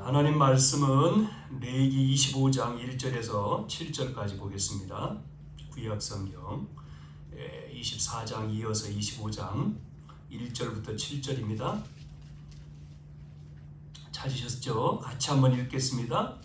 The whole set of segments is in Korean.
하나님 말씀은 레위기 25장 1절에서 7절까지 보겠습니다. 구약 성경 24장 이어서 25장 1절부터 7절입니다. 찾으셨죠? 같이 한번 읽겠습니다.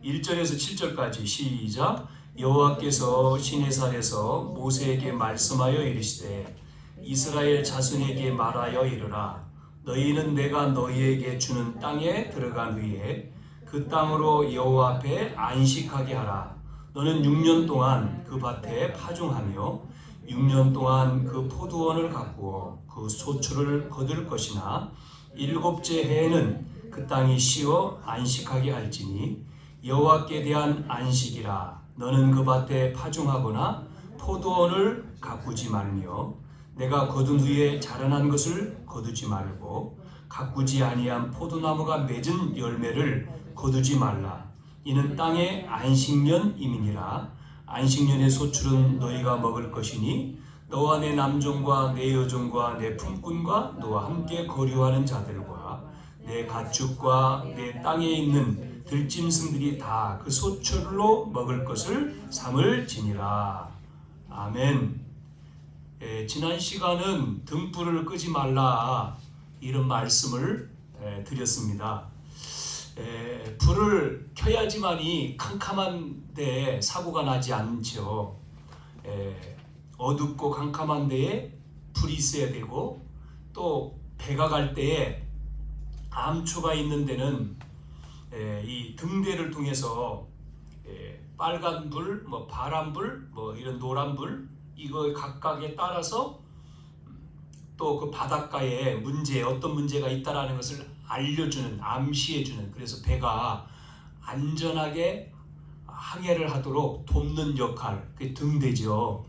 1절에서 7절까지 시작. 여호와께서 시내산에서 모세에게 말씀하여 이르시되 이스라엘 자손에게 말하여 이르라. 너희는 내가 너희에게 주는 땅에 들어간 후에 그 땅으로 여호와 앞에 안식하게 하라. 너는 6년 동안 그 밭에 파종하며 6년 동안 그 포도원을 가꾸어 그 소출을 거둘 것이나 7째 해에는 그 땅이 쉬어 안식하게 할지니 여호와께 대한 안식이라. 너는 그 밭에 파종하거나 포도원을 가꾸지 말며 내가 거둔 후에 자라난 것을 거두지 말고 가꾸지 아니한 포도나무가 맺은 열매를 거두지 말라. 이는 땅의 안식년임이니라. 안식년의 소출은 너희가 먹을 것이니 너와 내 남종과 내 여종과 내 품꾼과 너와 함께 거류하는 자들과 내 가축과 내 땅에 있는 들짐승들이 다 그 소출로 먹을 것을 삼을지니라. 아멘. 지난 시간은 등불을 끄지 말라 이런 말씀을 드렸습니다. 불을 켜야지만이 캄캄한데 사고가 나지 않죠. 어둡고 캄캄한 데에 불이 있어야 되고 또 배가 갈 때에 암초가 있는 데는 이 등대를 통해서 빨간 불, 파란 불, 이런 노란 불 이거 각각에 따라서 또 그 바닷가에 어떤 문제가 있다라는 것을 알려주는, 암시해주는, 그래서 배가 안전하게 항해를 하도록 돕는 역할, 그게 등대죠.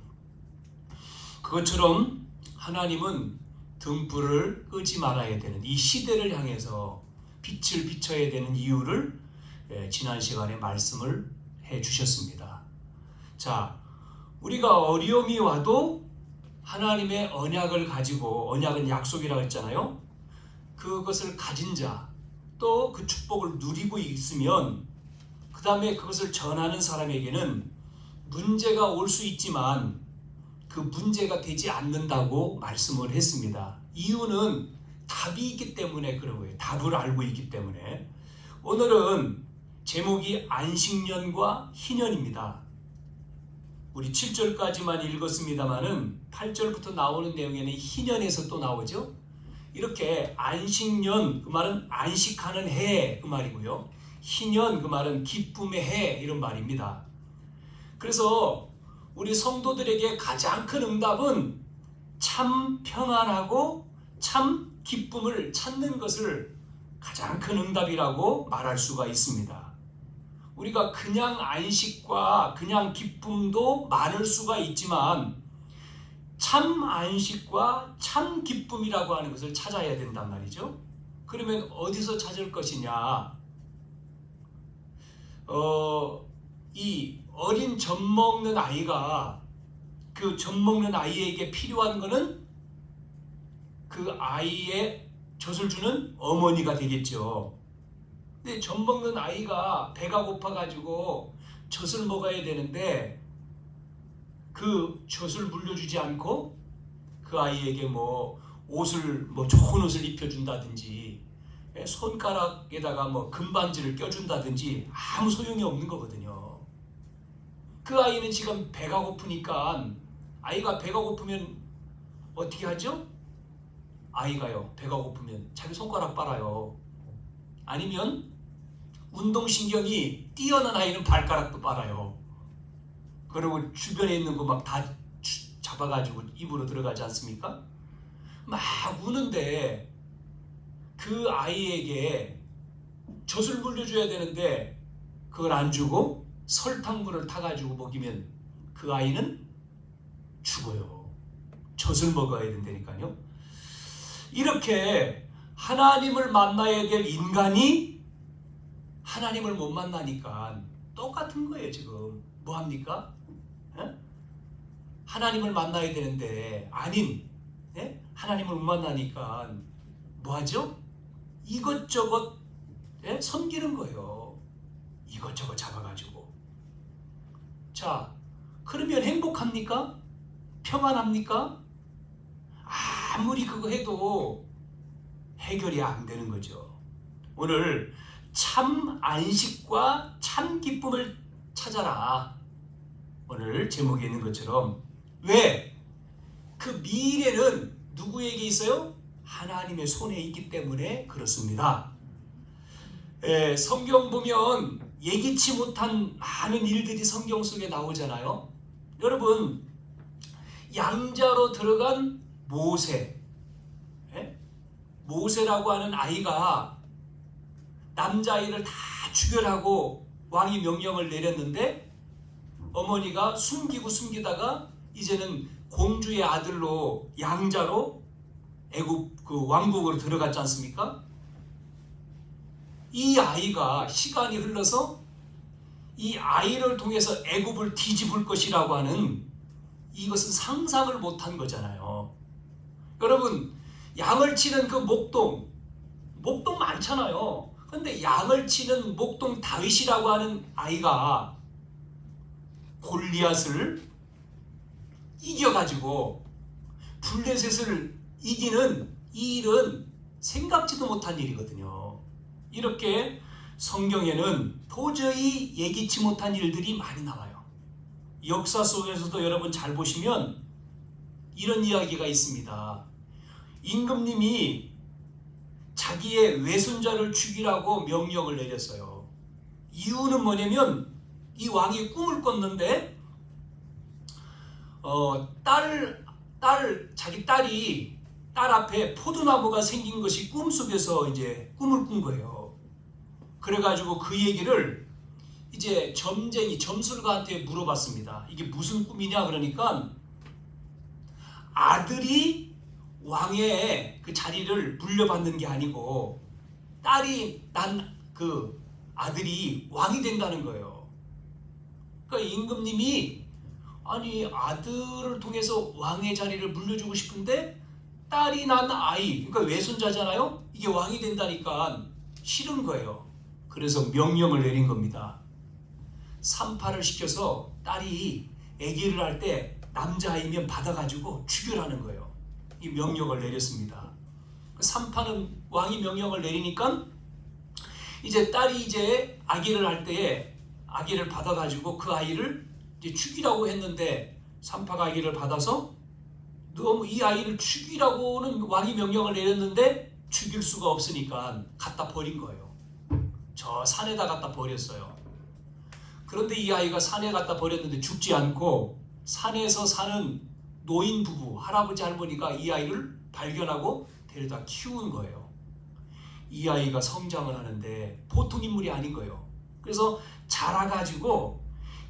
그것처럼 하나님은 등불을 끄지 말아야 되는 이 시대를 향해서 빛을 비춰야 되는 이유를 지난 시간에 말씀을 해 주셨습니다. 자, 우리가 어려움이 와도 하나님의 언약을 가지고, 언약은 약속이라고 했잖아요. 그것을 가진 자, 또 그 축복을 누리고 있으면 그 다음에 그것을 전하는 사람에게는 문제가 올 수 있지만 그 문제가 되지 않는다고 말씀을 했습니다. 이유는 답이 있기 때문에 그런 거예요. 답을 알고 있기 때문에. 오늘은 제목이 안식년과 희년입니다. 우리 7절까지만 읽었습니다마는 8절부터 나오는 내용에는 희년에서 또 나오죠. 이렇게 안식년, 그 말은 안식하는 해 그 말이고요. 희년, 그 말은 기쁨의 해 이런 말입니다. 그래서 우리 성도들에게 가장 큰 응답은 참 평안하고 참 기쁨을 찾는 것을 가장 큰 응답이라고 말할 수가 있습니다. 우리가 그냥 안식과 그냥 기쁨도 많을 수가 있지만 참 안식과 참 기쁨이라고 하는 것을 찾아야 된단 말이죠. 그러면 어디서 찾을 것이냐? 이 어린 젖 먹는 아이가 그 젖 먹는 아이에게 필요한 것은 그 아이의 젖을 주는 어머니가 되겠죠. 근데 젖 먹는 아이가 배가 고파가지고 젖을 먹어야 되는데 그 젖을 물려주지 않고 그 아이에게 옷을 좋은 옷을 입혀준다든지 손가락에다가 금반지를 껴준다든지 아무 소용이 없는 거거든요. 그 아이는 지금 배가 고프니까 아이가 배가 고프면 어떻게 하죠? 아이가요, 배가 고프면 자기 손가락 빨아요. 아니면 운동신경이 뛰어난 아이는 발가락도 빨아요. 그리고 주변에 있는 거 다 잡아가지고 입으로 들어가지 않습니까? 막 우는데 그 아이에게 젖을 물려줘야 되는데 그걸 안 주고 설탕물을 타가지고 먹이면 그 아이는 죽어요. 젖을 먹어야 된다니까요. 이렇게 하나님을 만나야 될 인간이 하나님을 못 만나니까 똑같은 거예요. 지금 뭐합니까? 하나님을 만나야 되는데 아닌 하나님을 못 만나니까 뭐하죠? 이것저것 섬기는 거예요. 이것저것 잡아가지고. 자, 그러면 행복합니까? 평안합니까? 아무리 그거 해도 해결이 안 되는 거죠. 오늘 참 안식과 참 기쁨을 찾아라. 오늘 제목에 있는 것처럼. 왜? 그 미래는 누구에게 있어요? 하나님의 손에 있기 때문에 그렇습니다. 성경 보면 예기치 못한 많은 일들이 성경 속에 나오잖아요. 여러분, 양자로 들어간 모세, 모세라고 하는 아이가 남자아이를 다 죽여라고 왕이 명령을 내렸는데 어머니가 숨기다가 이제는 공주의 아들로 양자로 애굽 그 왕국으로 들어갔지 않습니까? 이 아이가 시간이 흘러서 이 아이를 통해서 애굽을 뒤집을 것이라고 하는, 이것은 상상을 못한 거잖아요. 여러분, 양을 치는 그 목동 많잖아요. 근데 양을 치는 목동 다윗이라고 하는 아이가 골리앗을 이겨가지고 블레셋을 이기는 이 일은 생각지도 못한 일이거든요. 이렇게 성경에는 도저히 예기치 못한 일들이 많이 나와요. 역사 속에서도 여러분 잘 보시면 이런 이야기가 있습니다. 임금님이 자기의 외손자를 죽이라고 명령을 내렸어요. 이유는 뭐냐면 이 왕이 꿈을 꿨는데 자기 딸이 딸 앞에 포도나무가 생긴 것이 꿈속에서 이제 꿈을 꾼 거예요. 그래가지고 그 얘기를 이제 점술가한테 물어봤습니다. 이게 무슨 꿈이냐 그러니까 아들이 왕의 그 자리를 물려받는 게 아니고 딸이 난 그 아들이 왕이 된다는 거예요. 그러니까 임금님이 아니 아들을 통해서 왕의 자리를 물려주고 싶은데 딸이 난 아이, 그러니까 외손자잖아요. 이게 왕이 된다니까 싫은 거예요. 그래서 명령을 내린 겁니다. 산파를 시켜서 딸이 아기를 할 때 남자아이면 받아가지고 죽여라는 거예요. 이 명령을 내렸습니다. 산파는 왕이 명령을 내리니까 이제 딸이 이제 아기를 할 때에 아기를 받아가지고 그 아이를 이제 죽이라고 했는데 산파가 아기를 받아서 너무 이 아이를 죽이라고는 왕이 명령을 내렸는데 죽일 수가 없으니까 갖다 버린 거예요. 저 산에다 갖다 버렸어요. 그런데 이 아이가 산에 갖다 버렸는데 죽지 않고 산에서 사는 노인 부부, 할아버지 할머니가 이 아이를 발견하고 데려다 키운 거예요. 이 아이가 성장을 하는데 보통 인물이 아닌 거예요. 그래서 자라가지고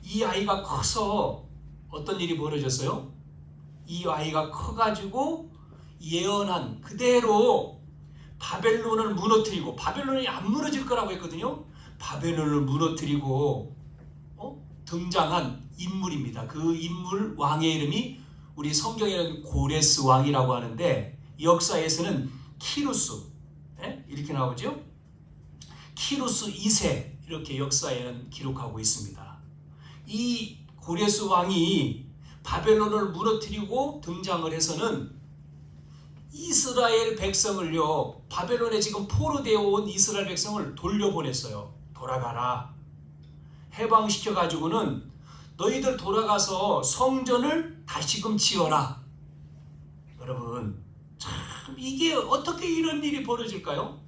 이 아이가 커서 어떤 일이 벌어졌어요? 이 아이가 커가지고 예언한 그대로 바벨론을 무너뜨리고, 바벨론이 안 무너질 거라고 했거든요. 바벨론을 무너뜨리고 등장한 인물입니다. 그 인물 왕의 이름이 우리 성경에는 고레스 왕이라고 하는데 역사에서는 키루스, 이렇게 나오죠. 키루스 2세 이렇게 역사에는 기록하고 있습니다. 이 고레스 왕이 바벨론을 무너뜨리고 등장을 해서는 이스라엘 백성을요, 바벨론에 지금 포로되어 온 이스라엘 백성을 돌려보냈어요. 돌아가라. 해방시켜가지고는 너희들 돌아가서 성전을 다시금 지어라. 여러분, 참 이게 어떻게 이런 일이 벌어질까요?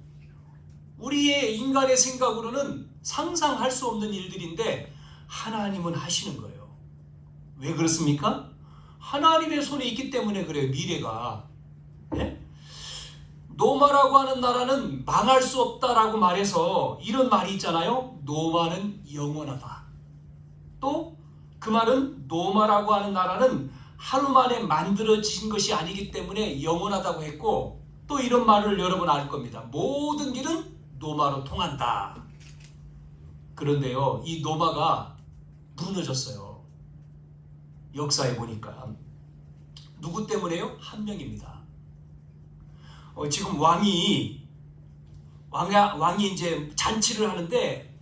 우리의 인간의 생각으로는 상상할 수 없는 일들인데 하나님은 하시는 거예요. 왜 그렇습니까? 하나님의 손에 있기 때문에 그래요. 미래가. 노마라고 하는 나라는 망할 수 없다라고 말해서 이런 말이 있잖아요. 노마는 영원하다. 또 그 말은 노마라고 하는 나라는 하루 만에 만들어진 것이 아니기 때문에 영원하다고 했고, 또 이런 말을 여러분 알 겁니다. 모든 길은 노마로 통한다. 그런데요, 이 노마가 무너졌어요. 역사에 보니까. 누구 때문에요? 한 명입니다. 지금 왕이 왕이 이제 잔치를 하는데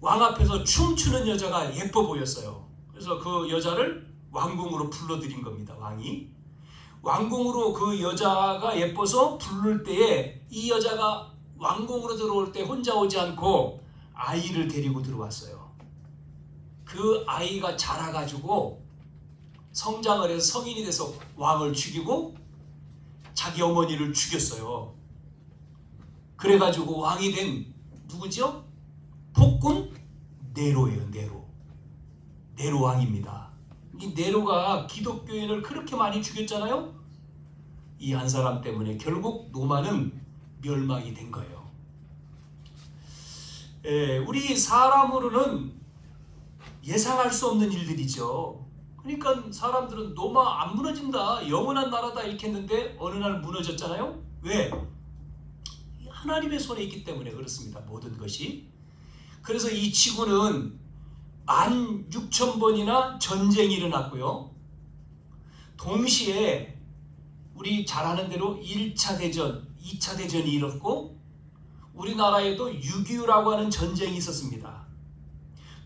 왕 앞에서 춤추는 여자가 예뻐 보였어요. 그래서 그 여자를 왕궁으로 불러들인 겁니다. 왕이 왕궁으로 그 여자가 예뻐서 부를 때에 이 여자가 왕궁으로 들어올 때 혼자 오지 않고 아이를 데리고 들어왔어요. 그 아이가 자라가지고 성장을 해서 성인이 돼서 왕을 죽이고 자기 어머니를 죽였어요. 그래가지고 왕이 된 누구죠? 폭군 네로예요. 네로 왕입니다. 이 네로가 기독교인을 그렇게 많이 죽였잖아요. 이 한 사람 때문에 결국 로마는 멸망이 된 거예요. 우리 사람으로는 예상할 수 없는 일들이죠. 그러니까 사람들은 로마 안 무너진다, 영원한 나라다 이렇게 했는데 어느 날 무너졌잖아요. 왜? 하나님의 손에 있기 때문에 그렇습니다. 모든 것이. 그래서 이 지구는 16,000번이나 전쟁이 일어났고요. 동시에 우리 잘 아는 대로 1차 대전, 2차 대전이 일었고 우리나라에도 6.25라고 하는 전쟁이 있었습니다.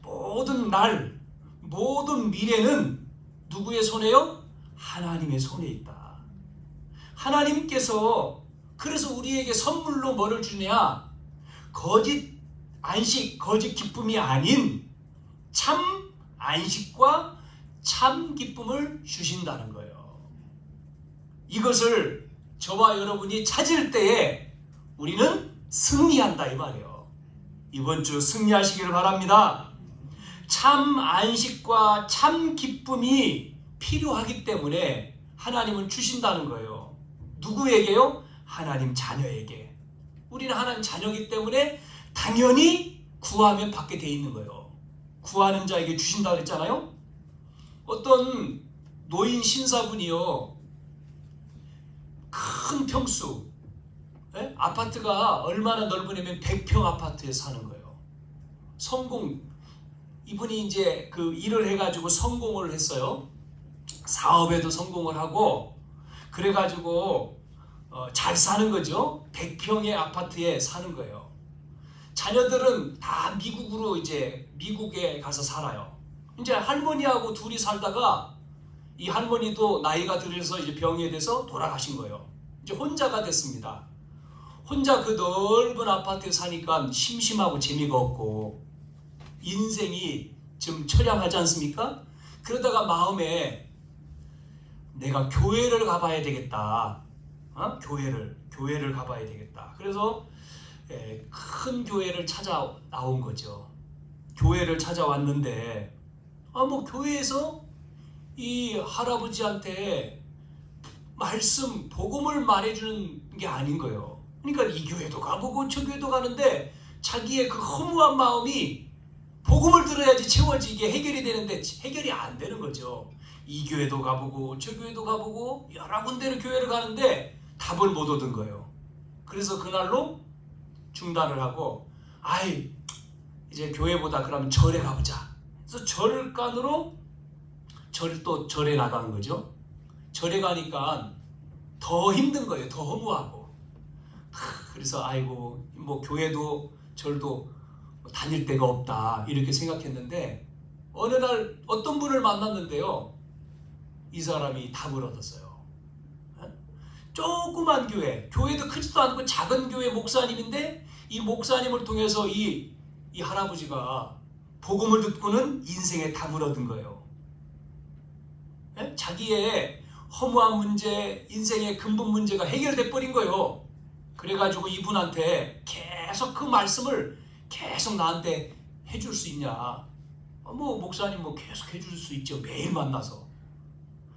모든 날, 모든 미래는 누구의 손에요? 하나님의 손에 있다. 하나님께서 그래서 우리에게 선물로 뭐를 주냐? 거짓 안식, 거짓 기쁨이 아닌 참 안식과 참 기쁨을 주신다는 거예요. 이것을 저와 여러분이 찾을 때에 우리는 승리한다 이 말이에요. 이번 주 승리하시기를 바랍니다. 참 안식과 참 기쁨이 필요하기 때문에 하나님은 주신다는 거예요. 누구에게요? 하나님 자녀에게. 우리는 하나님 자녀이기 때문에 당연히 구하면 받게 돼 있는 거예요. 구하는 자에게 주신다고 했잖아요. 어떤 노인 신사분이요, 큰 평수, 아파트가 얼마나 넓으냐면 100평 아파트에 사는 거예요. 이분이 이제 그 일을 해가지고 성공을 했어요. 사업에도 성공을 하고 그래가지고 잘 사는 거죠. 100평의 아파트에 사는 거예요. 자녀들은 다 미국에 가서 살아요. 이제 할머니하고 둘이 살다가 이 할머니도 나이가 들어서 이제 병에 대해서 돌아가신 거예요. 이제 혼자가 됐습니다. 혼자 그 넓은 아파트에 사니까 심심하고 재미가 없고 인생이 좀 처량하지 않습니까? 그러다가 마음에 내가 교회를 가봐야 되겠다. 교회를 가봐야 되겠다. 그래서 큰 교회를 찾아 나온 거죠. 교회를 찾아왔는데 교회에서 이 할아버지한테 복음을 말해주는 게 아닌 거예요. 그러니까 이 교회도 가보고 저 교회도 가는데 자기의 그 허무한 마음이 복음을 들어야지 채워지게 해결이 되는데 해결이 안 되는 거죠. 이 교회도 가보고 저 교회도 가보고 여러 군데로 교회를 가는데 답을 못 얻은 거예요. 그래서 그날로 중단을 하고 이제 교회보다 그러면 절에 가보자. 그래서 절간으로 절에 나가는 거죠. 절에 가니까 더 힘든 거예요. 더 허무하고. 그래서 교회도 절도 다닐 데가 없다 이렇게 생각했는데 어느 날 어떤 분을 만났는데요. 이 사람이 답을 얻었어요. 조그만 교회도 크지도 않고 작은 교회 목사님인데 이 목사님을 통해서 이 할아버지가 복음을 듣고는 인생의 답을 얻은 거예요. 자기의 허무한 문제, 인생의 근본 문제가 해결돼 버린 거예요. 그래가지고 이분한테 계속 그 말씀을 계속 나한테 해줄 수 있냐? 목사님 계속 해줄 수 있죠. 매일 만나서.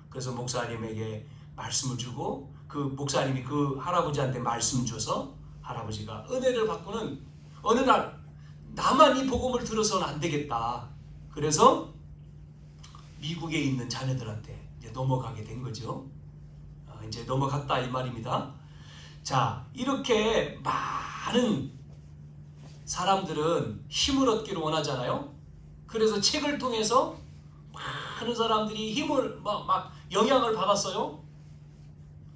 그래서 목사님에게 말씀을 주고 그 목사님이 그 할아버지한테 말씀 줘서 할아버지가 은혜를 받고는 어느 날 나만 이 복음을 들어서는 안 되겠다. 그래서 미국에 있는 자녀들한테 이제 넘어가게 된 거죠. 이제 넘어갔다 이 말입니다. 자, 이렇게 많은 사람들은 힘을 얻기를 원하잖아요. 그래서 책을 통해서 많은 사람들이 힘을 막 영향을 받았어요.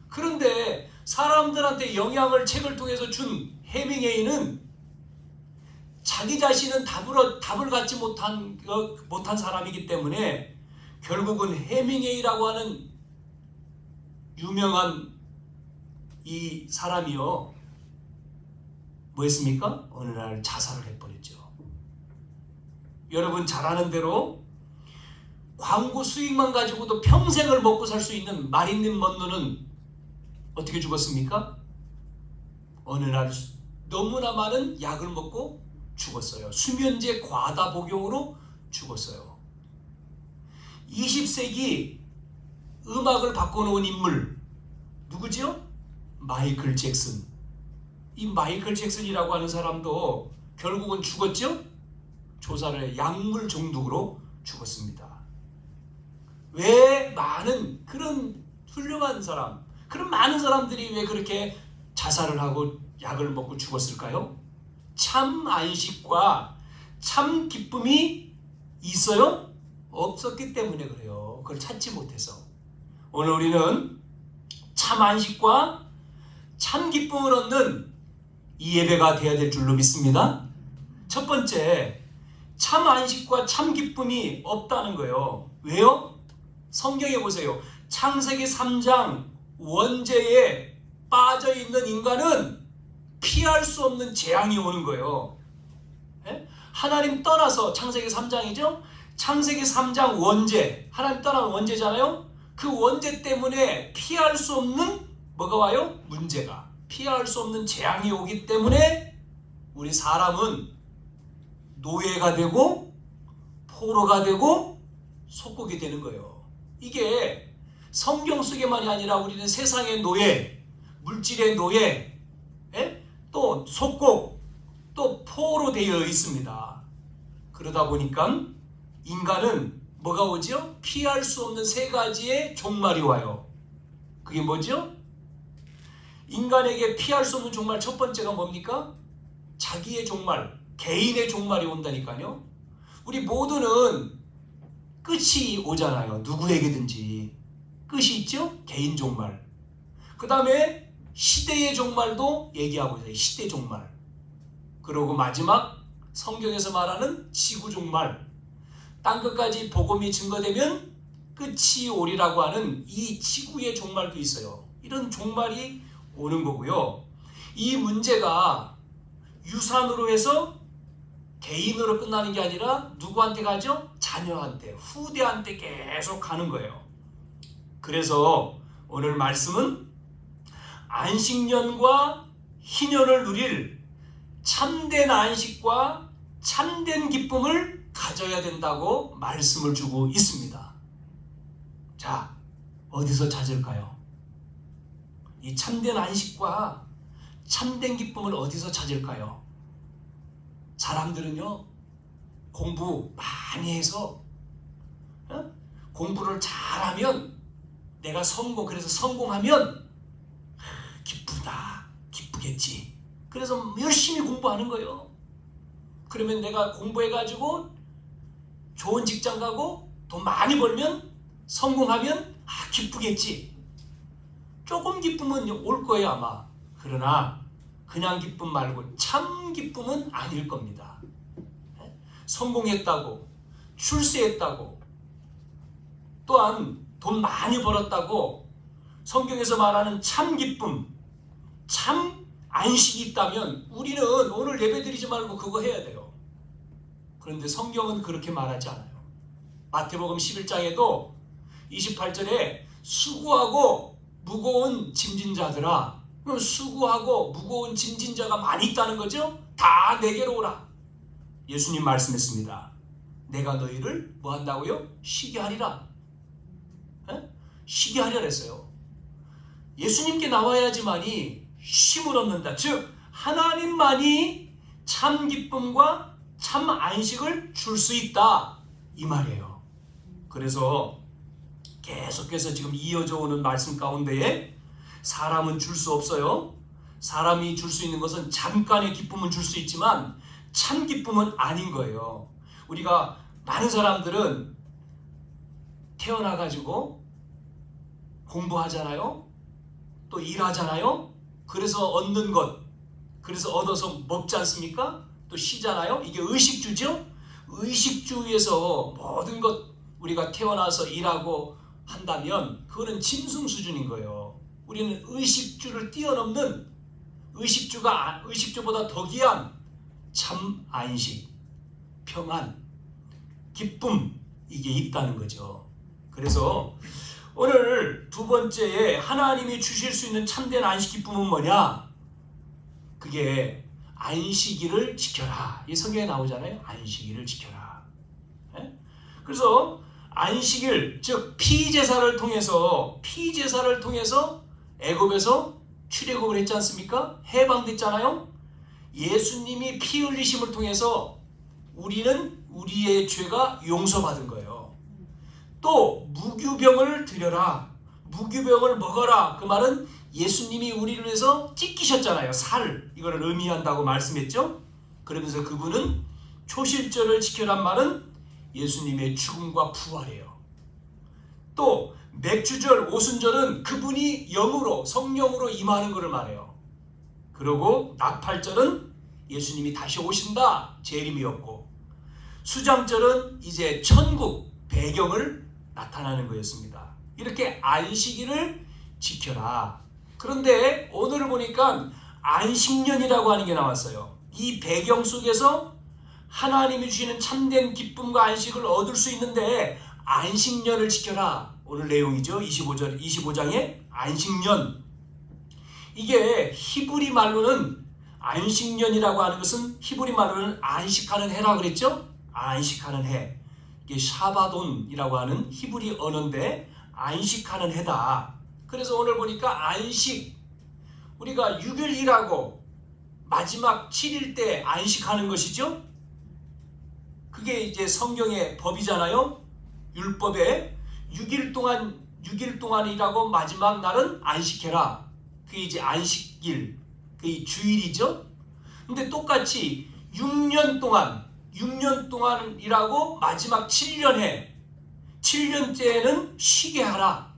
그런데 사람들한테 영향을 책을 통해서 준 해밍웨이는 자기 자신은 답을 갖지 못한 사람이기 때문에 결국은 해밍웨이라고 하는 유명한 이 사람이요, 뭐 했습니까? 어느 날 자살을 해버렸죠. 여러분 잘 아는 대로 광고 수익만 가지고도 평생을 먹고 살 수 있는 마릴린 먼로는 어떻게 죽었습니까? 어느 날 너무나 많은 약을 먹고 죽었어요. 수면제 과다 복용으로 죽었어요. 20세기 음악을 바꿔놓은 인물 누구죠? 마이클 잭슨. 이 마이클 잭슨이라고 하는 사람도 결국은 죽었죠? 조사를 약물 중독으로 죽었습니다. 왜 많은 그런 훌륭한 사람, 그런 많은 사람들이 왜 그렇게 자살을 하고 약을 먹고 죽었을까요? 참 안식과 참 기쁨이 있어요? 없었기 때문에 그래요. 그걸 찾지 못해서. 오늘 우리는 참 안식과 참 기쁨을 얻는 이 예배가 되어야 될 줄로 믿습니다. 첫 번째, 참 안식과 참 기쁨이 없다는 거예요. 왜요? 성경에 보세요. 창세기 3장 원죄에 빠져있는 인간은 피할 수 없는 재앙이 오는 거예요. 하나님 떠나서, 창세기 3장이죠? 창세기 3장 원죄, 하나님 떠난 원죄잖아요? 그 원죄 때문에 피할 수 없는 뭐가 와요? 문제가. 피할 수 없는 재앙이 오기 때문에 우리 사람은 노예가 되고 포로가 되고 속국이 되는 거예요. 이게 성경 속에만이 아니라 우리는 세상의 노예, 물질의 노예, 또 속국, 또 포로 되어 있습니다. 그러다 보니까 인간은 뭐가 오죠? 피할 수 없는 세 가지의 종말이 와요. 그게 뭐죠? 인간에게 피할 수 없는 종말 첫 번째가 뭡니까? 자기의 종말, 개인의 종말이 온다니까요. 우리 모두는 끝이 오잖아요. 누구에게든지 끝이 있죠? 개인 종말. 그 다음에 시대의 종말도 얘기하고 있어요. 시대 종말. 그리고 마지막 성경에서 말하는 지구 종말. 땅끝까지 복음이 증거되면 끝이 오리라고 하는 이 지구의 종말도 있어요. 이런 종말이 오는 거고요. 이 문제가 유산으로 해서 개인으로 끝나는 게 아니라 누구한테 가죠? 자녀한테, 후대한테 계속 가는 거예요. 그래서 오늘 말씀은 안식년과 희년을 누릴 참된 안식과 참된 기쁨을 가져야 된다고 말씀을 주고 있습니다. 자, 어디서 찾을까요? 이 참된 안식과 참된 기쁨을 어디서 찾을까요? 사람들은요, 공부 많이 해서 공부를 잘하면 내가 그래서 성공하면 기쁘다, 기쁘겠지. 그래서 열심히 공부하는 거예요. 그러면 내가 공부해가지고 좋은 직장 가고 돈 많이 벌면, 성공하면 기쁘겠지. 조금 기쁨은 올 거예요 아마. 그러나 그냥 기쁨 말고 참 기쁨은 아닐 겁니다. 성공했다고, 출세했다고, 또한 돈 많이 벌었다고 성경에서 말하는 참 기쁨, 참 안식이 있다면 우리는 오늘 예배드리지 말고 그거 해야 돼요. 그런데 성경은 그렇게 말하지 않아요. 마태복음 11장에도 28절에 수고하고 무거운 짐진 자들아, 그럼 수고하고 무거운 짐진 자가 많이 있다는 거죠? 다 내게로 오라. 예수님 말씀했습니다. 내가 너희를 뭐 한다고요? 쉬게 하리라. 쉬게 하리라 했어요. 예수님께 나와야지만이 쉼을 얻는다. 즉 하나님만이 참 기쁨과 참 안식을 줄 수 있다, 이 말이에요. 그래서 계속해서 지금 이어져 오는 말씀 가운데에 사람은 줄 수 없어요. 사람이 줄 수 있는 것은 잠깐의 기쁨은 줄 수 있지만 참 기쁨은 아닌 거예요. 우리가 많은 사람들은 태어나가지고 공부하잖아요. 또 일하잖아요. 그래서 얻는 것, 그래서 얻어서 먹지 않습니까? 또 쉬잖아요. 이게 의식주죠. 의식주의에서 모든 것 우리가 태어나서 일하고 한다면 그거는 짐승 수준인 거예요. 우리는 의식주를 뛰어넘는 의식주보다 더 귀한 참 안식, 평안, 기쁨 이게 있다는 거죠. 그래서 오늘 두 번째에 하나님이 주실 수 있는 참된 안식 기쁨은 뭐냐? 그게 안식일을 지켜라. 이 성경에 나오잖아요. 안식일을 지켜라. 그래서 안식일, 즉 피제사를 통해서 애굽에서 출애굽을 했지 않습니까? 해방됐잖아요. 예수님이 피 흘리심을 통해서 우리는 우리의 죄가 용서받은 거예요. 또 무교병을 드려라. 무교병을 먹어라. 그 말은 예수님이 우리를 위해서 찢기셨잖아요. 살, 이거를 의미한다고 말씀했죠. 그러면서 그분은 초실절을 지켜란 말은 예수님의 죽음과 부활이에요. 또 맥주절, 오순절은 그분이 영으로, 성령으로 임하는 것을 말해요. 그리고 나팔절은 예수님이 다시 오신다, 재림이었고, 수장절은 이제 천국 배경을 나타나는 거였습니다. 이렇게 안식일을 지켜라. 그런데 오늘 보니까 안식년이라고 하는 게 나왔어요. 이 배경 속에서 하나님이 주시는 참된 기쁨과 안식을 얻을 수 있는데 안식년을 지켜라. 오늘 내용이죠. 25장의 안식년. 이게 히브리 말로는 안식년이라고 하는 것은 히브리 말로는 안식하는 해라 그랬죠. 안식하는 해. 이게 샤바돈이라고 하는 히브리 언어인데 안식하는 해다. 그래서 오늘 보니까 안식, 우리가 6일 일하고 마지막 7일 때 안식하는 것이죠. 그게 이제 성경의 법이잖아요. 율법에 6일 동안 일하고 마지막 날은 안식해라. 그게 이제 안식일, 그게 주일이죠. 근데 똑같이 6년 동안 일하고 마지막 7년 해. 7년째에는 쉬게 하라.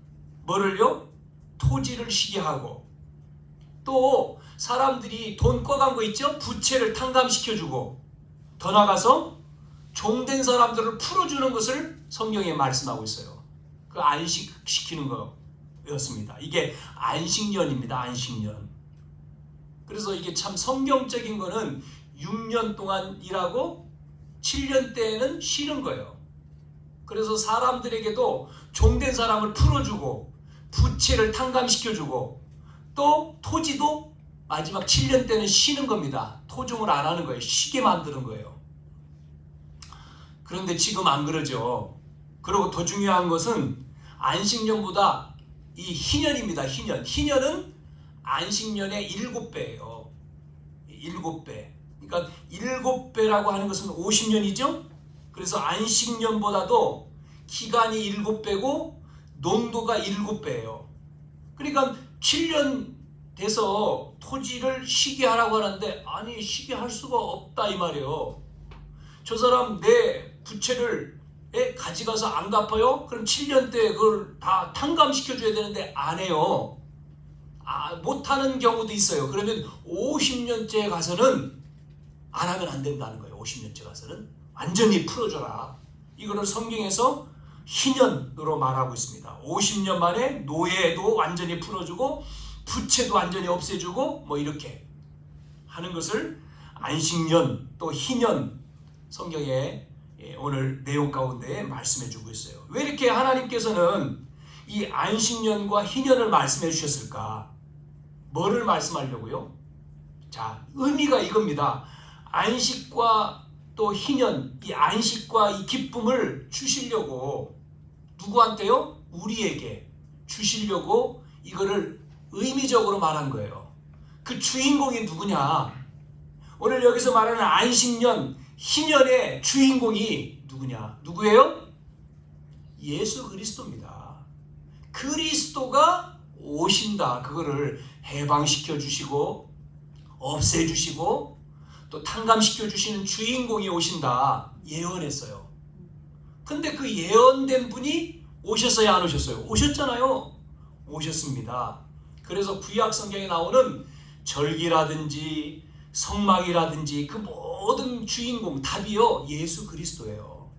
뭐를요? 토지를 쉬게 하고, 또 사람들이 돈 꺼간 거 있죠? 부채를 탕감시켜주고, 더 나가서 종된 사람들을 풀어주는 것을 성경에 말씀하고 있어요. 그 안식시키는 거였습니다. 이게 안식년입니다. 안식년. 그래서 이게 참 성경적인 거는 6년 동안 일하고 7년 때에는 쉬는 거예요. 그래서 사람들에게도 종된 사람을 풀어주고 부채를 탕감시켜주고 또 토지도 마지막 7년 때는 쉬는 겁니다. 토종을 안 하는 거예요. 쉬게 만드는 거예요. 그런데 지금 안 그러죠. 그리고 더 중요한 것은 안식년보다 이 희년입니다. 희년은 안식년의 7배예요. 7배. 그러니까 7배라고 하는 것은 50년이죠. 그래서 안식년보다도 기간이 7배고 농도가 7배예요. 그러니까 7년 돼서 토지를 쉬게 하라고 하는데 아니 쉬게 할 수가 없다 이 말이에요. 저 사람 내 부채를 가져가서 안 갚아요? 그럼 7년 때 그걸 다 탕감시켜줘야 되는데 안 해요. 못하는 경우도 있어요. 그러면 50년째 가서는 안 하면 안 된다는 거예요. 50년째 가서는 완전히 풀어줘라. 이거를 성경에서 희년으로 말하고 있습니다. 50년 만에 노예도 완전히 풀어주고 부채도 완전히 없애주고 뭐 이렇게 하는 것을 안식년 또 희년 성경에 오늘 내용 가운데 말씀해 주고 있어요. 왜 이렇게 하나님께서는 이 안식년과 희년을 말씀해 주셨을까? 뭐를 말씀하려고요? 자, 의미가 이겁니다. 안식과 또 희년, 이 안식과 이 기쁨을 주시려고 누구한테요? 우리에게 주시려고 이거를 의미적으로 말한 거예요. 그 주인공이 누구냐? 오늘 여기서 말하는 안식년, 희년의 주인공이 누구냐? 누구예요? 예수 그리스도입니다. 그리스도가 오신다. 그거를 해방시켜 주시고 없애 주시고 또 탕감시켜 주시는 주인공이 오신다. 예언했어요. 근데 그 예언된 분이 오셨어요? 안 오셨어요? 오셨잖아요. 오셨습니다. 그래서 구약 성경에 나오는 절기라든지 성막이라든지 그 모든 주인공 답이요 예수 그리스도예요.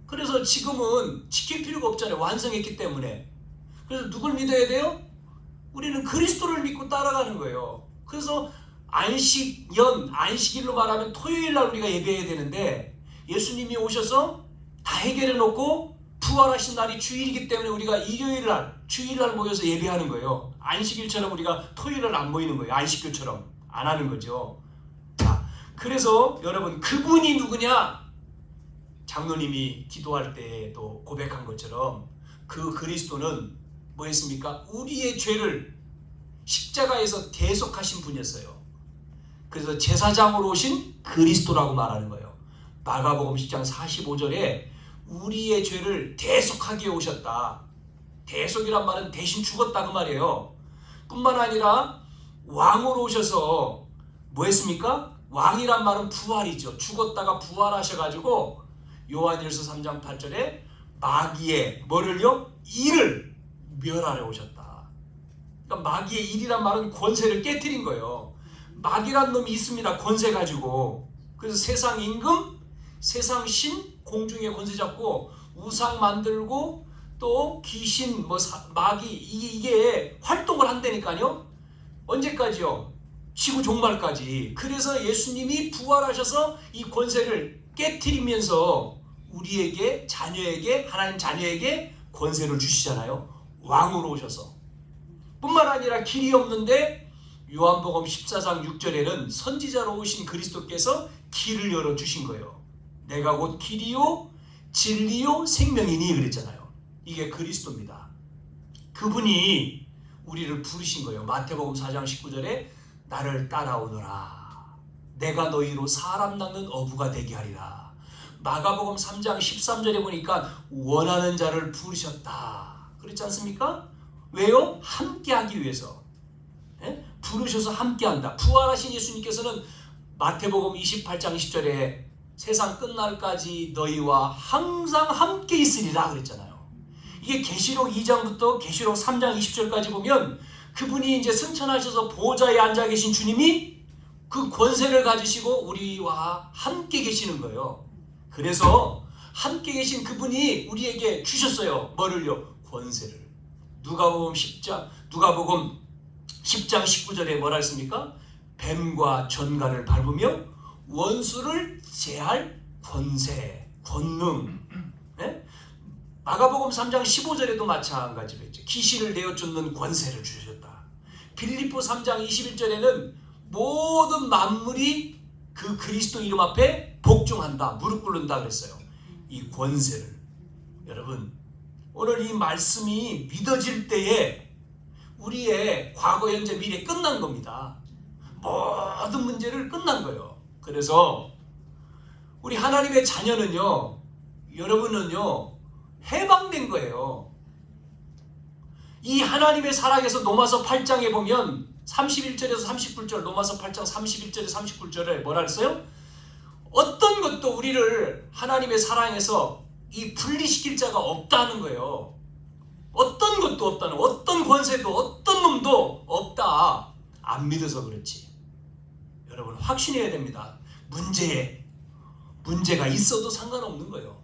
그래서 지금은 지킬 필요가 없잖아요. 완성했기 때문에. 그래서 누굴 믿어야 돼요? 우리는 그리스도를 믿고 따라가는 거예요. 그래서 안식일로 말하면 토요일 날 우리가 예배해야 되는데 예수님이 오셔서 다 해결해 놓고 부활하신 날이 주일이기 때문에 우리가 일요일 날, 주일 날 모여서 예배하는 거예요. 안식일처럼 우리가 토요일 날 안 모이는 거예요. 안식교처럼 안 하는 거죠. 자, 그래서 여러분 그분이 누구냐? 장로님이 기도할 때도 고백한 것처럼 그 그리스도는 뭐였습니까? 우리의 죄를 십자가에서 대속하신 분이었어요. 그래서 제사장으로 오신 그리스도라고 말하는 거예요. 마가복음 10장 45절에 우리의 죄를 대속하기 위해 오셨다. 대속이란 말은 대신 죽었다 그 말이에요. 뿐만 아니라 왕으로 오셔서 뭐 했습니까? 왕이란 말은 부활이죠. 죽었다가 부활하셔가지고 요한일서 3장 8절에 마귀의 뭐를요? 일을 멸하려 오셨다. 그러니까 마귀의 일이란 말은 권세를 깨트린 거예요. 마귀란 놈이 있습니다. 권세 가지고. 그래서 세상 임금, 세상 신, 공중의 권세 잡고 우상 만들고 또 귀신, 마귀 이게 활동을 한다니까요. 언제까지요? 지구 종말까지. 그래서 예수님이 부활하셔서 이 권세를 깨트리면서 우리에게 자녀에게 하나님 자녀에게 권세를 주시잖아요. 왕으로 오셔서. 뿐만 아니라 길이 없는데 요한복음 14장 6절에는 선지자로 오신 그리스도께서 길을 열어주신 거예요. 내가 곧 길이요 진리요 생명이니 그랬잖아요. 이게 그리스도입니다. 그분이 우리를 부르신 거예요. 마태복음 4장 19절에 나를 따라오너라. 내가 너희로 사람 낚는 어부가 되게 하리라. 마가복음 3장 13절에 보니까 원하는 자를 부르셨다. 그렇지 않습니까? 왜요? 함께하기 위해서. 부르셔서 함께한다. 부활하신 예수님께서는 마태복음 28장 20절에 세상 끝날까지 너희와 항상 함께 있으리라 그랬잖아요. 이게 계시록 2장부터 계시록 3장 20절까지 보면 그분이 이제 승천하셔서 보좌에 앉아 계신 주님이 그 권세를 가지시고 우리와 함께 계시는 거예요. 그래서 함께 계신 그분이 우리에게 주셨어요. 뭐를요? 권세를. 누가복음 10장 19절에 뭐라 했습니까? 뱀과 전갈을 밟으며 원수를 제할 권세, 권능. 네? 마가복음 3장 15절에도 마찬가지로 했죠. 귀신을 내어쫓는 권세를 주셨다. 빌립보 3장 21절에는 모든 만물이 그 그리스도 이름 앞에 복종한다, 무릎 꿇는다 그랬어요. 이 권세를. 여러분, 오늘 이 말씀이 믿어질 때에 우리의 과거, 현재, 미래 끝난 겁니다. 모든 문제를 끝난 거예요. 그래서 우리 하나님의 자녀는요, 여러분은요, 해방된 거예요. 이 하나님의 사랑에서 로마서 8장에 보면 31절에서 39절, 로마서 8장 31절에서 39절에 뭐라 했어요? 어떤 것도 우리를 하나님의 사랑에서 이 분리시킬 자가 없다는 거예요. 어떤 것도 없다는, 어떤 권세도 어떤 놈도 없다. 안 믿어서 그렇지. 여러분 확신해야 됩니다. 문제가 있어도 상관없는 거예요.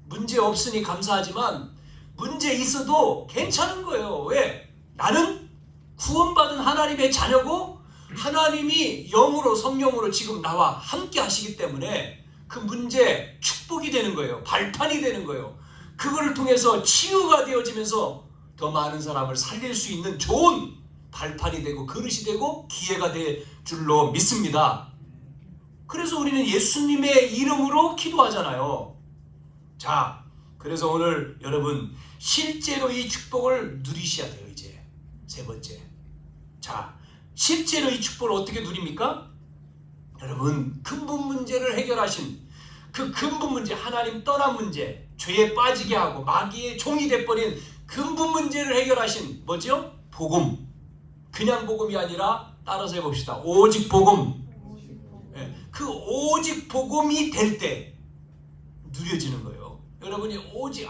문제 없으니 감사하지만 문제 있어도 괜찮은 거예요. 왜? 나는 구원받은 하나님의 자녀고 하나님이 영으로 성령으로 지금 나와 함께 하시기 때문에 그 문제 축복이 되는 거예요. 발판이 되는 거예요. 그거를 통해서 치유가 되어지면서 더 많은 사람을 살릴 수 있는 좋은 발판이 되고 그릇이 되고 기회가 될 줄로 믿습니다. 그래서 우리는 예수님의 이름으로 기도하잖아요. 자, 그래서 오늘 여러분 실제로 이 축복을 누리셔야 돼요. 이제 세 번째. 자, 실제로 이 축복을 어떻게 누립니까? 여러분 근본 문제를 해결하신 그 근본 문제, 하나님 떠난 문제, 죄에 빠지게 하고 마귀의 종이 돼버린 근본 문제를 해결하신 뭐죠? 복음. 그냥 복음이 아니라 따라서 해봅시다. 오직 복음. 그 오직 복음이 될 때 누려지는 거예요. 여러분이 오직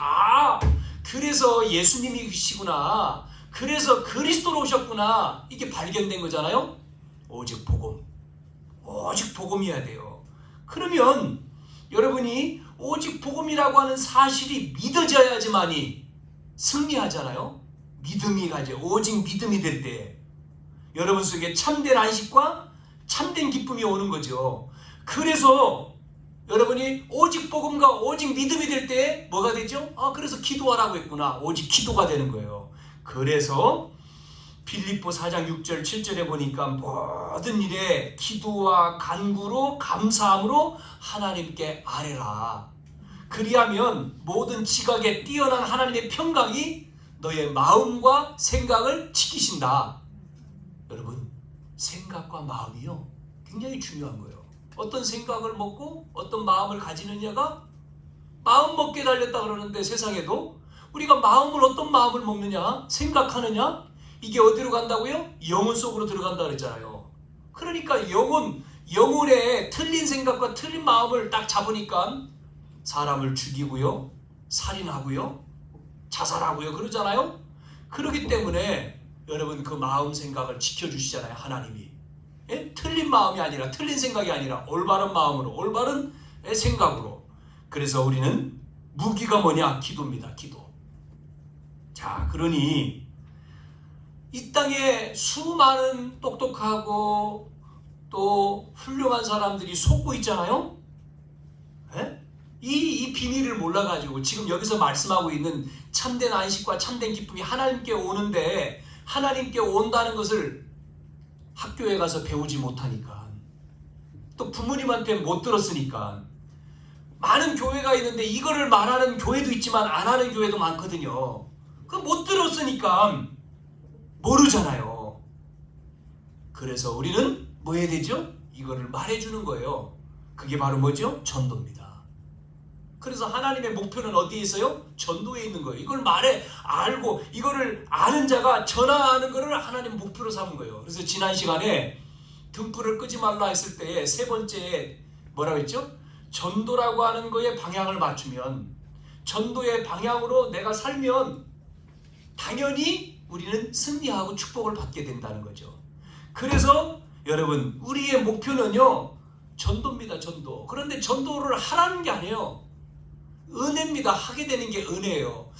그래서 예수님이시구나. 그래서 그리스도로 오셨구나. 이게 발견된 거잖아요. 오직 복음. 오직 복음이어야 돼요. 그러면 여러분이 오직 복음이라고 하는 사실이 믿어져야지만이 승리하잖아요. 믿음이 가죠. 오직 믿음이 될 때 여러분 속에 참된 안식과 참된 기쁨이 오는 거죠. 그래서 여러분이 오직 복음과 오직 믿음이 될 때 뭐가 되죠? 그래서 기도하라고 했구나. 오직 기도가 되는 거예요. 그래서 빌립보 4장 6절 7절에 보니까 모든 일에 기도와 간구로 감사함으로 하나님께 아뢰라. 그리하면 모든 지각에 뛰어난 하나님의 평강이 너의 마음과 생각을 지키신다. 여러분, 생각과 마음이요 굉장히 중요한 거예요. 어떤 생각을 먹고 어떤 마음을 가지느냐가 마음 먹게 달렸다 그러는데, 세상에도 우리가 마음을 어떤 마음을 먹느냐, 생각하느냐, 이게 어디로 간다고요? 영혼 속으로 들어간다 그랬잖아요. 그러니까 영혼에 틀린 생각과 틀린 마음을 딱 잡으니까 사람을 죽이고요, 살인하고요, 자살하고요 그러잖아요. 그렇기 때문에 여러분 그 마음 생각을 지켜주시잖아요, 하나님이. 예? 틀린 마음이 아니라, 틀린 생각이 아니라 올바른 마음으로, 올바른 생각으로. 그래서 우리는 무기가 뭐냐? 기도입니다. 기도. 자, 그러니 이 땅에 수많은 똑똑하고 또 훌륭한 사람들이 속고 있잖아요. 예? 이 비밀을 몰라가지고 지금 여기서 말씀하고 있는 참된 안식과 참된 기쁨이 하나님께 오는데, 하나님께 온다는 것을 학교에 가서 배우지 못하니까, 또 부모님한테 못 들었으니까, 많은 교회가 있는데 이거를 말하는 교회도 있지만 안 하는 교회도 많거든요. 그 못 들었으니까 모르잖아요. 그래서 우리는 뭐 해야 되죠? 이거를 말해주는 거예요. 그게 바로 뭐죠? 전도입니다. 그래서 하나님의 목표는 어디에 있어요? 전도에 있는 거예요. 이걸 알고 이거를 아는 자가 전하는 거를 하나님 목표로 삼은 거예요. 그래서 지난 시간에 등불을 끄지 말라 했을 때 세 번째 뭐라고 했죠? 전도라고 하는 거에 방향을 맞추면, 전도의 방향으로 내가 살면 당연히 우리는 승리하고 축복을 받게 된다는 거죠. 그래서 여러분, 우리의 목표는요, 전도입니다. 전도. 그런데 전도를 하라는 게 아니에요. 은혜입니다. 하게 되는 게 은혜예요.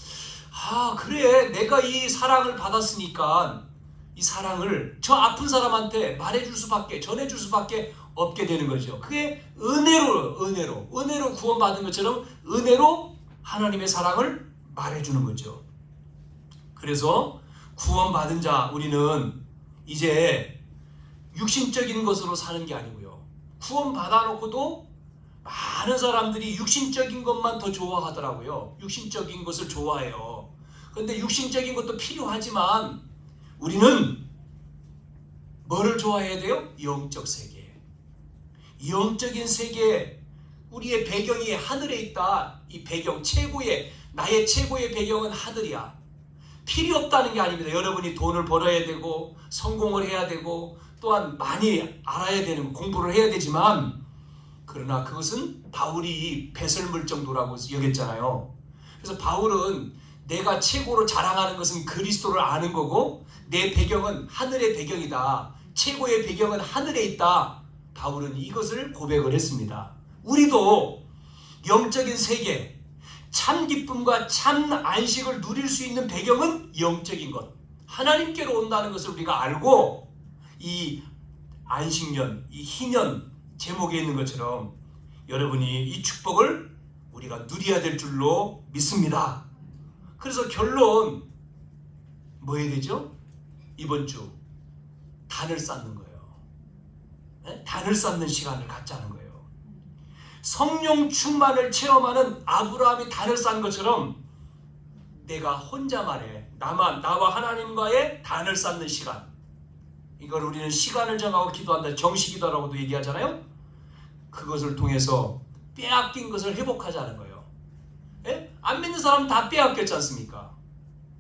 그래, 내가 이 사랑을 받았으니까 이 사랑을 저 아픈 사람한테 말해줄 수밖에, 전해줄 수밖에 없게 되는 거죠. 그게 은혜로 구원받은 것처럼 은혜로 하나님의 사랑을 말해주는 거죠. 그래서 구원받은 자, 우리는 이제 육신적인 것으로 사는 게 아니고요, 구원받아놓고도 많은 사람들이 육신적인 것만 더 좋아하더라고요. 육신적인 것을 좋아해요. 그런데 육신적인 것도 필요하지만 우리는 뭐를 좋아해야 돼요? 영적 세계. 영적인 세계, 우리의 배경이 하늘에 있다. 이 배경, 나의 최고의 배경은 하늘이야. 필요 없다는 게 아닙니다. 여러분이 돈을 벌어야 되고 성공을 해야 되고 또한 많이 알아야 되는, 공부를 해야 되지만, 그러나 그것은 바울이 배설물 정도라고 여겼잖아요. 그래서 바울은 내가 최고로 자랑하는 것은 그리스도를 아는 거고, 내 배경은 하늘의 배경이다. 최고의 배경은 하늘에 있다. 바울은 이것을 고백을 했습니다. 우리도 영적인 세계, 참 기쁨과 참 안식을 누릴 수 있는 배경은 영적인 것, 하나님께로 온다는 것을 우리가 알고, 이 안식년, 이 희년 제목에 있는 것처럼 여러분이 이 축복을 우리가 누려야 될 줄로 믿습니다. 그래서 결론 뭐 해야 되죠? 이번 주 단을 쌓는 거예요. 네? 단을 쌓는 시간을 갖자는 거예요. 성령 충만을 체험하는 아브라함이 단을 쌓은 것처럼 내가 혼자만의, 나와 하나님과의 단을 쌓는 시간, 이걸 우리는 시간을 정하고 기도한다, 정시기도라고도 얘기하잖아요. 그것을 통해서 빼앗긴 것을 회복하자는 거예요. 예? 안 믿는 사람은 다 빼앗겼지 않습니까?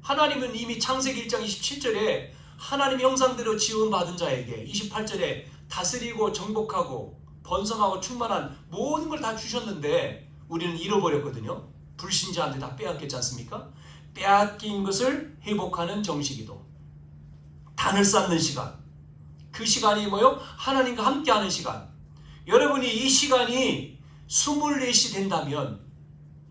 하나님은 이미 창세기 1장 27절에 하나님 형상대로 지음받은 자에게, 28절에 다스리고 정복하고 번성하고 충만한 모든 걸 다 주셨는데 우리는 잃어버렸거든요. 불신자한테 다 빼앗겼지 않습니까? 빼앗긴 것을 회복하는 정식이도, 단을 쌓는 시간, 그 시간이 뭐요? 하나님과 함께하는 시간. 여러분이 이 시간이 24시 된다면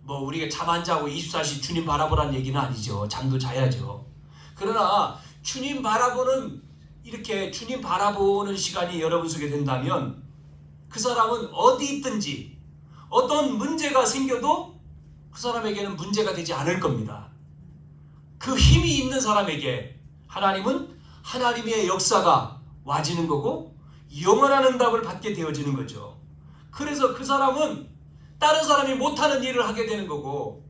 뭐 우리가 잠 안 자고 24시 주님 바라보라는 얘기는 아니죠. 잠도 자야죠. 그러나 주님 바라보는, 이렇게 주님 바라보는 시간이 여러분 속에 된다면 그 사람은 어디 있든지 어떤 문제가 생겨도 그 사람에게는 문제가 되지 않을 겁니다. 그 힘이 있는 사람에게 하나님은 하나님의 역사가 와지는 거고 영원한 응답을 받게 되어지는 거죠. 그래서 그 사람은 다른 사람이 못하는 일을 하게 되는 거고,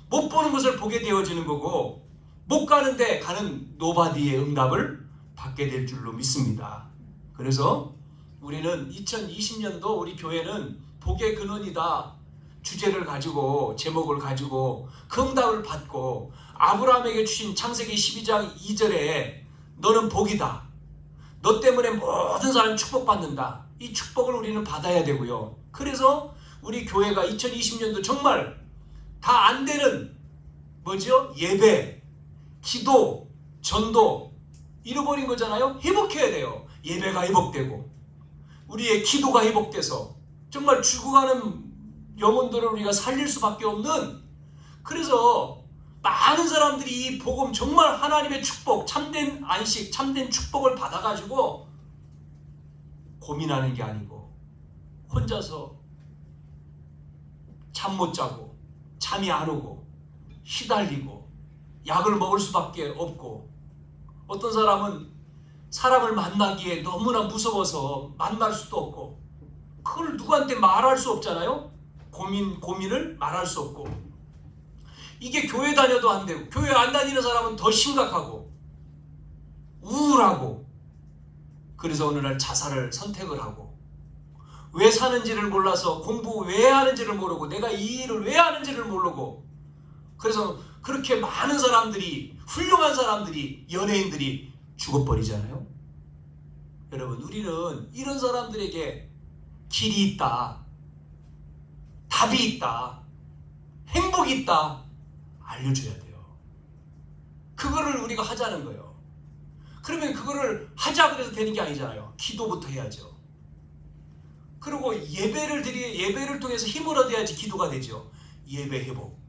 못 보는 것을 보게 되어지는 거고, 못 가는데 가는 노바디의 응답을 받게 될 줄로 믿습니다. 그래서 우리는 2020년도 우리 교회는 복의 근원이다 주제를 가지고, 제목을 가지고 그 응답을 받고, 아브라함에게 주신 창세기 12장 2절에 너는 복이다, 너 때문에 모든 사람이 축복받는다, 이 축복을 우리는 받아야 되고요. 그래서 우리 교회가 2020년도 정말 다 안 되는 뭐죠? 예배, 기도, 전도 잃어버린 거잖아요. 회복해야 돼요. 예배가 회복되고 우리의 기도가 회복돼서 정말 죽어가는 영혼들을 우리가 살릴 수밖에 없는, 그래서 많은 사람들이 이 복음, 정말 하나님의 축복, 참된 안식, 참된 축복을 받아가지고 고민하는 게 아니고 혼자서 잠 못 자고 잠이 안 오고 시달리고 약을 먹을 수밖에 없고, 어떤 사람은 사람을 만나기에 너무나 무서워서 만날 수도 없고, 그걸 누구한테 말할 수 없잖아요. 고민을 말할 수 없고, 이게 교회 다녀도 안 되고, 교회 안 다니는 사람은 더 심각하고 우울하고, 그래서 어느 날 자살을 선택을 하고, 왜 사는지를 몰라서, 공부 왜 하는지를 모르고, 내가 이 일을 왜 하는지를 모르고, 그래서 그렇게 많은 사람들이, 훌륭한 사람들이, 연예인들이 죽어버리잖아요. 여러분, 우리는 이런 사람들에게 길이 있다, 답이 있다, 행복이 있다 알려줘야 돼요. 그거를 우리가 하자는 거예요. 그러면 그거를 하자 그래서 되는 게 아니잖아요. 기도부터 해야죠. 그리고 예배를 통해서 힘을 얻어야지 기도가 되죠. 예배 회복.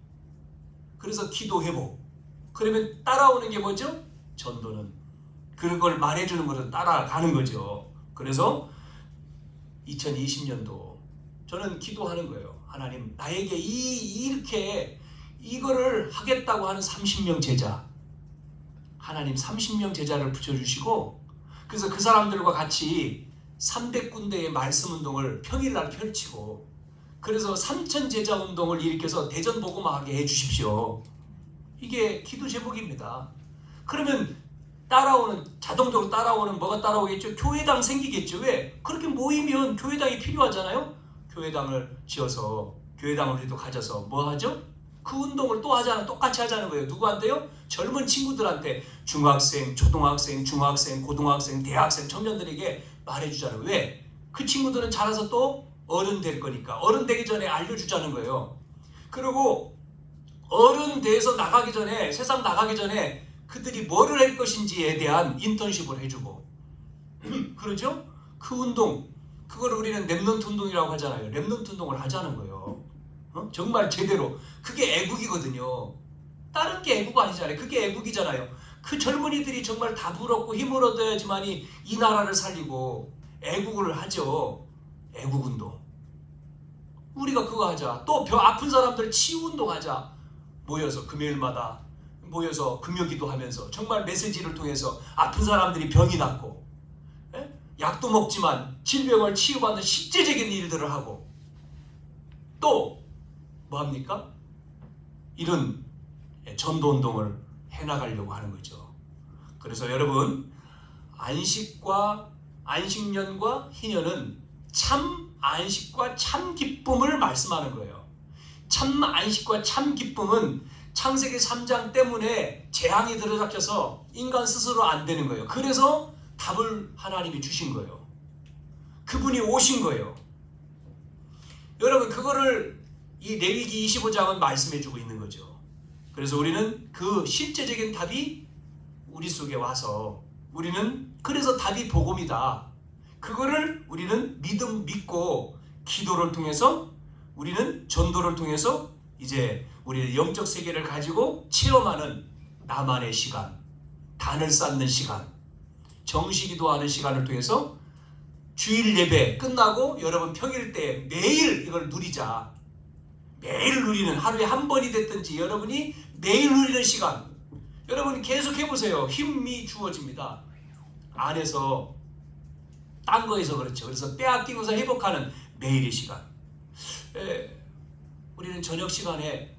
그래서 기도 회복. 그러면 따라오는 게 뭐죠? 전도는. 그걸 말해주는 것은 따라가는 거죠. 그래서 2020년도 저는 기도하는 거예요. 하나님, 나에게 이렇게 이거를 하겠다고 하는 30명 제자, 하나님 30명 제자를 붙여주시고, 그래서 그 사람들과 같이 300군데의 말씀 운동을 평일날 펼치고, 그래서 3천 제자 운동을 일으켜서 대전복음화하게 해주십시오. 이게 기도 제목입니다. 그러면 자동적으로 따라오는 뭐가 따라오겠죠? 교회당 생기겠죠. 왜? 그렇게 모이면 교회당이 필요하잖아요. 교회당을 지어서, 교회당을 우리도 가져서 뭐 하죠? 그 운동을 또 하자는, 똑같이 하자는 거예요. 누구한테요? 젊은 친구들한테, 중학생, 초등학생, 중학생, 고등학생, 대학생, 청년들에게 말해주자는 거예요. 왜? 그 친구들은 자라서 또 어른 될 거니까, 어른 되기 전에 알려주자는 거예요. 그리고 어른 돼서 나가기 전에, 세상 나가기 전에 그들이 뭐를 할 것인지에 대한 인턴십을 해주고 그러죠? 그 운동, 그걸 우리는 렘넌트 운동이라고 하잖아요. 렘넌트 운동을 하자는 거예요. 정말 제대로. 그게 애국이거든요. 다른 게 애국 아니잖아요. 그게 애국이잖아요. 그 젊은이들이 정말 답을 얻고 힘을 얻어야지만이 이 나라를 살리고 애국을 하죠. 애국운동. 우리가 그거 하자. 또 아픈 사람들 치유운동 하자. 모여서 금요일마다 모여서 금요기도 하면서 정말 메시지를 통해서 아픈 사람들이 병이 낫고, 약도 먹지만 질병을 치유받는 실제적인 일들을 하고, 또 뭐합니까? 이런 전도운동을 해나가려고 하는 거죠. 그래서 여러분, 안식년과 희년은 참 안식과 참 기쁨을 말씀하는 거예요. 참 안식과 참 기쁨은 창세기 3장 때문에 재앙이 들어닥쳐서 인간 스스로 안 되는 거예요. 그래서 답을 하나님이 주신 거예요. 그분이 오신 거예요. 여러분, 그거를 이 레위기 25장은 말씀해 주고 있는 거죠. 그래서 우리는 그 실제적인 답이 우리 속에 와서 우리는 그래서 답이 복음이다. 그거를 우리는 믿고 기도를 통해서 우리는 전도를 통해서 이제 우리의 영적 세계를 가지고 체험하는 나만의 시간, 단을 쌓는 시간, 정시기도하는 시간을 통해서 주일 예배 끝나고 여러분 평일 때 매일 이걸 누리자. 매일 누리는, 하루에 한 번이 됐든지 여러분이 매일 누리는 시간, 여러분이 계속 해보세요. 힘이 주어집니다. 안에서 딴 거에서 그렇죠. 그래서 빼앗기고서 회복하는 매일의 시간. 우리는 저녁 시간에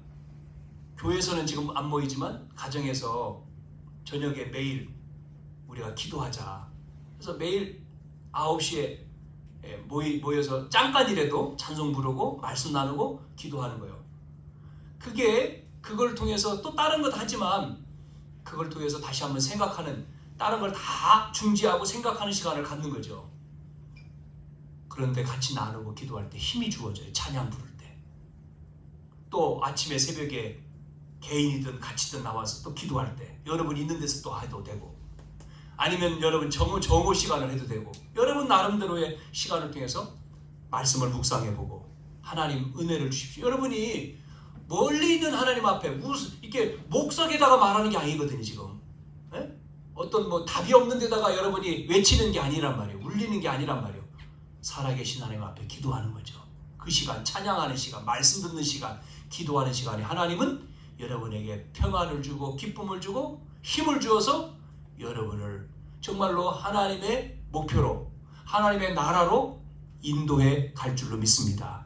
교회에서는 지금 안 모이지만 가정에서 저녁에 매일 우리가 기도하자. 그래서 매일 9시에 모여서 잠깐이라도 찬송 부르고 말씀 나누고 기도하는 거예요. 그걸 통해서 또 다른 것도 하지만 그걸 통해서 다시 한번 생각하는, 다른 걸 다 중지하고 생각하는 시간을 갖는 거죠. 그런데 같이 나누고 기도할 때 힘이 주어져요. 찬양 부를 때. 또 아침에 새벽에 개인이든 같이든 나와서 또 기도할 때 여러분 있는 데서 또 해도 되고, 아니면 여러분 정오 시간을 해도 되고, 여러분 나름대로의 시간을 통해서 말씀을 묵상해보고 하나님 은혜를 주십시오. 여러분이 멀리 있는 하나님 앞에 이렇게 목석에다가 말하는 게 아니거든요. 지금 어떤 뭐 답이 없는 데다가 여러분이 외치는 게 아니란 말이에요. 울리는 게 아니란 말이에요. 살아계신 하나님 앞에 기도하는 거죠. 그 시간, 찬양하는 시간, 말씀 듣는 시간, 기도하는 시간에 하나님은 여러분에게 평안을 주고 기쁨을 주고 힘을 주어서 여러분을 정말로 하나님의 목표로, 하나님의 나라로 인도해 갈 줄로 믿습니다.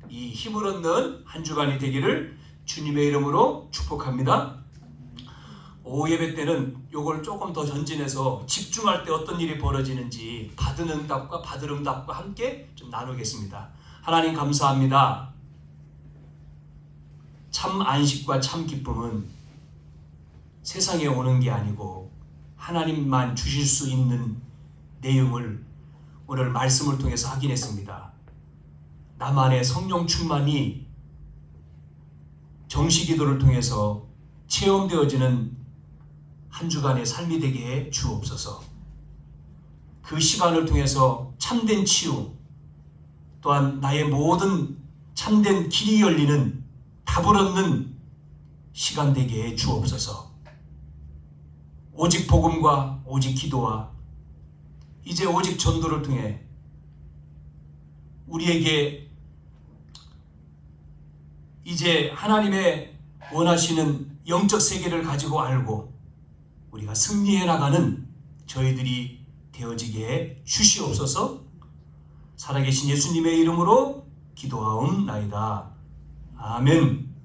이 힘을 얻는 한 주간이 되기를 주님의 이름으로 축복합니다. 오후 예배 때는 요걸 조금 더 전진해서 집중할 때 어떤 일이 벌어지는지 받은 응답과 받을 응답과 함께 좀 나누겠습니다. 하나님 감사합니다. 참 안식과 참 기쁨은 세상에 오는 게 아니고 하나님만 주실 수 있는 내용을 오늘 말씀을 통해서 확인했습니다. 나만의 성령 충만이 정시기도를 통해서 체험되어지는 한 주간의 삶이 되게 해 주옵소서. 그 시간을 통해서 참된 치유, 또한 나의 모든 참된 길이 열리는 답을 얻는 시간 되게 해 주옵소서. 오직 복음과 오직 기도와 이제 오직 전도를 통해 우리에게 이제 하나님의 원하시는 영적 세계를 가지고 알고 우리가 승리해 나가는 저희들이 되어지게 해 주시옵소서. 살아계신 예수님의 이름으로 기도하옵나이다. 아멘.